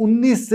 19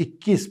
21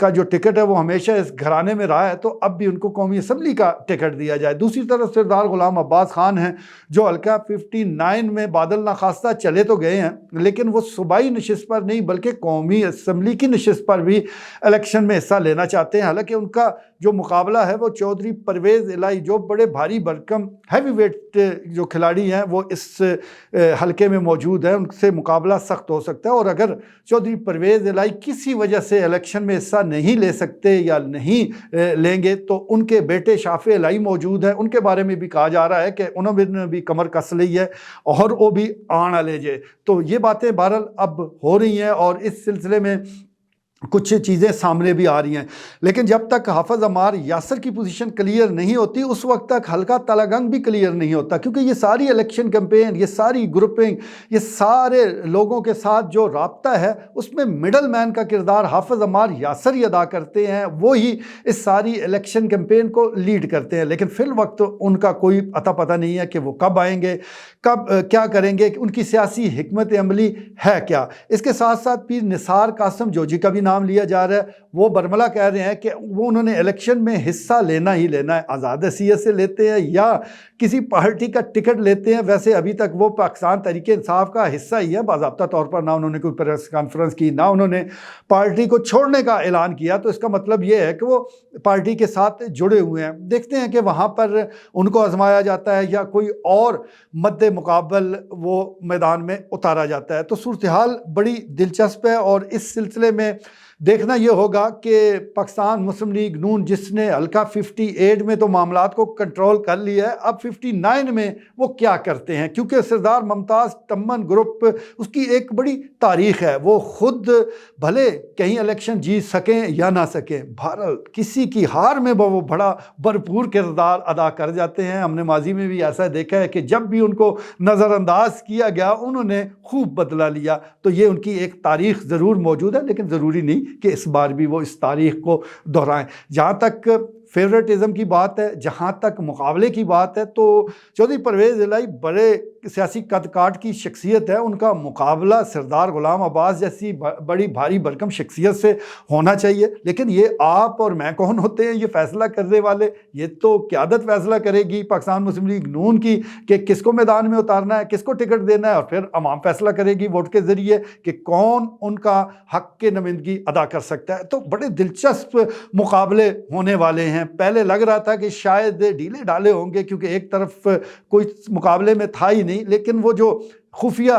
کا جو ٹکٹ ہے وہ ہمیشہ اس گھرانے میں رہا ہے، تو اب بھی ان کو قومی اسمبلی کا ٹکٹ دیا جائے۔ دوسری طرف سردار غلام عباس خان ہیں جو حلقہ 59 میں بادل ناخواستہ چلے تو گئے ہیں، لیکن وہ صوبائی نشست پر نہیں بلکہ قومی اسمبلی کی نشست پر بھی الیکشن میں حصہ لینا چاہتے ہیں۔ حالانکہ ان کا جو مقابلہ ہے وہ چودھری پرویز الہی، جو بڑے بھاری بھرکم ہیوی ویٹ جو کھلاڑی ہیں وہ اس حلقے میں موجود ہیں، ان سے مقابلہ سخت ہو سکتا ہے۔ اور اگر چودھری پرویز الہی کسی وجہ سے الیکشن میں حصہ نہیں لے سکتے یا نہیں لیں گے تو ان کے بیٹے شافع الہی موجود ہیں، ان کے بارے میں بھی کہا جا رہا ہے کہ انہوں نے بھی کمر کس لی ہے اور وہ بھی آنا لے جائے۔ تو یہ باتیں بہرحال اب ہو رہی ہیں اور اس سلسلے میں کچھ چیزیں سامنے بھی آ رہی ہیں، لیکن جب تک حافظ عمار یاسر کی پوزیشن کلیئر نہیں ہوتی اس وقت تک حلقہ تلہ گنگ بھی کلیئر نہیں ہوتا، کیونکہ یہ ساری الیکشن کیمپین، یہ ساری گروپنگ، یہ سارے لوگوں کے ساتھ جو رابطہ ہے اس میں مڈل مین کا کردار حافظ عمار یاسر ہی ادا کرتے ہیں، وہی اس ساری الیکشن کیمپین کو لیڈ کرتے ہیں، لیکن فی الوقت ان کا کوئی عطا پتہ نہیں ہے کہ وہ کب آئیں گے، کب کیا کریں گے، ان کی سیاسی حکمت عملی ہے کیا۔ اس کے ساتھ ساتھ پیر نثار قاسم جوجی کا بھی نام لیا جا رہا ہے، وہ برملا کہہ رہے ہیں کہ وہ انہوں نے الیکشن میں حصہ لینا ہی لینا ہے، آزاد حیثیت سے لیتے ہیں یا کسی پارٹی کا ٹکٹ لیتے ہیں۔ ویسے ابھی تک وہ پاکستان تحریک انصاف کا حصہ ہی ہے، باضابطہ طور پر نہ انہوں نے کوئی پریس کانفرنس کی، نہ انہوں نے پارٹی کو چھوڑنے کا اعلان کیا، تو اس کا مطلب یہ ہے کہ وہ پارٹی کے ساتھ جڑے ہوئے ہیں۔ دیکھتے ہیں کہ وہاں پر ان کو آزمایا جاتا ہے یا کوئی اور مد مقابل وہ میدان میں اتارا جاتا ہے۔ تو صورتحال بڑی دلچسپ ہے اور اس سلسلے میں دیکھنا یہ ہوگا کہ پاکستان مسلم لیگ نون جس نے حلقہ 58 میں تو معاملات کو کنٹرول کر لیا ہے، اب 59 میں وہ کیا کرتے ہیں، کیونکہ سردار ممتاز تمن گروپ اس کی ایک بڑی تاریخ ہے، وہ خود بھلے کہیں الیکشن جیت سکیں یا نہ سکیں، بہرحال کسی کی ہار میں وہ بڑا بھرپور کردار ادا کر جاتے ہیں۔ ہم نے ماضی میں بھی ایسا دیکھا ہے کہ جب بھی ان کو نظر انداز کیا گیا انہوں نے خوب بدلہ لیا، تو یہ ان کی ایک تاریخ ضرور موجود ہے، لیکن ضروری نہیں کہ اس بار بھی وہ اس تاریخ کو دہرائیں۔ جہاں تک فیورٹزم کی بات ہے، جہاں تک مقابلے کی بات ہے، تو چودھری پرویز الہی بڑے سیاسی قد کاٹ کی شخصیت ہے، ان کا مقابلہ سردار غلام عباس جیسی بڑی بھاری بھرکم شخصیت سے ہونا چاہیے، لیکن یہ آپ اور میں کون ہوتے ہیں یہ فیصلہ کرنے والے؟ یہ تو قیادت فیصلہ کرے گی پاکستان مسلم لیگ نون کی کہ کس کو میدان میں اتارنا ہے، کس کو ٹکٹ دینا ہے، اور پھر عوام فیصلہ کرے گی ووٹ کے ذریعے کہ کون ان کا حق کے نمائندگی ادا کر سکتا ہے۔ تو بڑے دلچسپ مقابلے ہونے والے ہیں۔ پہلے لگ رہا تھا کہ شاید ڈھیلے ڈالے ہوں گے کیونکہ ایک طرف کوئی مقابلے میں تھا ہی نہیں، لیکن وہ جو خفیہ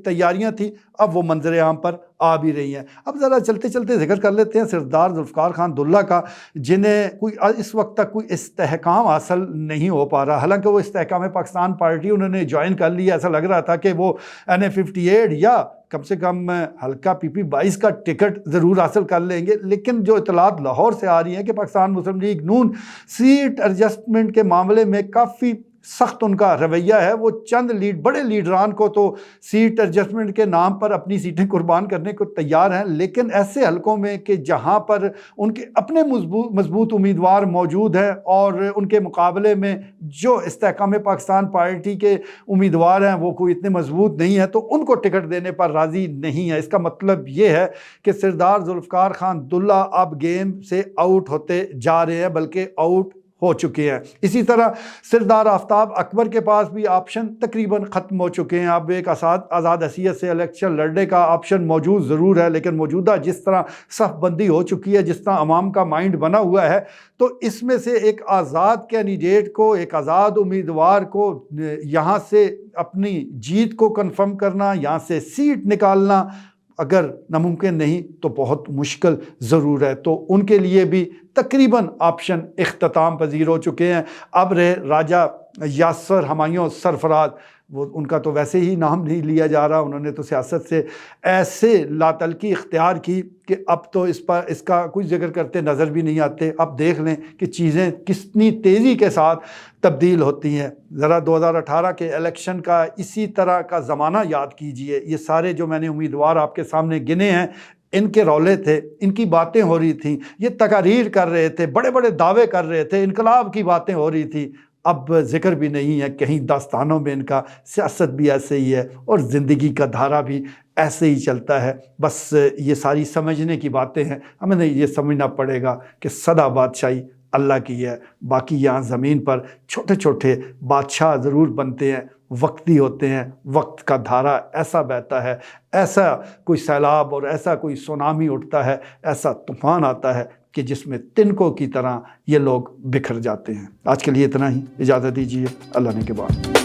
تیاریاں تھیں اب وہ منظر عام پر آ بھی رہی ہیں۔ اب ذرا چلتے چلتے ذکر کر لیتے ہیں سردار ذوالفقار خان دلہ کا، جنہیں کوئی اس وقت تک کوئی استحکام حاصل نہیں ہو پا رہا، حالانکہ وہ استحکام پاکستان پارٹی انہوں نے جوائن کر لی، ایسا لگ رہا تھا کہ وہ NA-58 یا کم سے کم حلقہ PP-22 کا ٹکٹ ضرور حاصل کر لیں گے، لیکن جو اطلاعات لاہور سے آ رہی ہیں کہ پاکستان مسلم لیگ نون سیٹ ایڈجسٹمنٹ کے معاملے میں کافی سخت ان کا رویہ ہے، وہ چند بڑے لیڈران کو تو سیٹ ایڈجسٹمنٹ کے نام پر اپنی سیٹیں قربان کرنے کو تیار ہیں، لیکن ایسے حلقوں میں کہ جہاں پر ان کے اپنے مضبوط امیدوار موجود ہیں اور ان کے مقابلے میں جو استحکام پاکستان پارٹی کے امیدوار ہیں وہ کوئی اتنے مضبوط نہیں ہیں، تو ان کو ٹکٹ دینے پر راضی نہیں ہے۔ اس کا مطلب یہ ہے کہ سردار ذوالفقار خان دلہ اب گیم سے آؤٹ ہوتے جا رہے ہیں، بلکہ آؤٹ ہو چکے ہیں۔ اسی طرح سردار آفتاب اکبر کے پاس بھی آپشن تقریباً ختم ہو چکے ہیں، اب ایک آزاد حیثیت سے الیکشن لڑنے کا آپشن موجود ضرور ہے، لیکن موجودہ جس طرح صف بندی ہو چکی ہے، جس طرح عوام کا مائنڈ بنا ہوا ہے، تو اس میں سے ایک آزاد کینڈیڈیٹ کو، ایک آزاد امیدوار کو یہاں سے اپنی جیت کو کنفرم کرنا، یہاں سے سیٹ نکالنا اگر ناممکن نہیں تو بہت مشکل ضرور ہے۔ تو ان کے لیے بھی تقریباً آپشن اختتام پذیر ہو چکے ہیں۔ اب رہے راجہ یاسر ہمایوں سرفراز، وہ ان کا تو ویسے ہی نام نہیں لیا جا رہا، انہوں نے تو سیاست سے ایسے لاتلکی اختیار کی کہ اب تو اس کا کوئی ذکر کرتے نظر بھی نہیں آتے۔ اب دیکھ لیں کہ چیزیں کتنی تیزی کے ساتھ تبدیل ہوتی ہیں۔ ذرا 2018 کے الیکشن کا اسی طرح کا زمانہ یاد کیجئے، یہ سارے جو میں نے امیدوار آپ کے سامنے گنے ہیں، ان کے رولے تھے، ان کی باتیں ہو رہی تھیں، یہ تقاریر کر رہے تھے، بڑے بڑے دعوے کر رہے تھے، انقلاب کی باتیں ہو رہی تھی، اب ذکر بھی نہیں ہے، کہیں داستانوں میں ان کا، سیاست بھی ایسے ہی ہے اور زندگی کا دھارا بھی ایسے ہی چلتا ہے. بس یہ ساری سمجھنے کی باتیں ہیں. ہمیں یہ سمجھنا پڑے گا کہ سدا بادشاہی اللہ کی ہے. باقی یہاں زمین پر چھوٹے چھوٹے بادشاہ ضرور بنتے ہیں، وقتی ہوتے ہیں. وقت کا دھارا ایسا بہتا ہے، ایسا کوئی سیلاب اور ایسا کوئی سونامی اٹھتا ہے، ایسا طوفان آتا ہے کہ جس میں تنکوں کی طرح یہ لوگ بکھر جاتے ہیں. آج کے لیے اتنا ہی. اجازت دیجیے. اللہ نے کے بعد.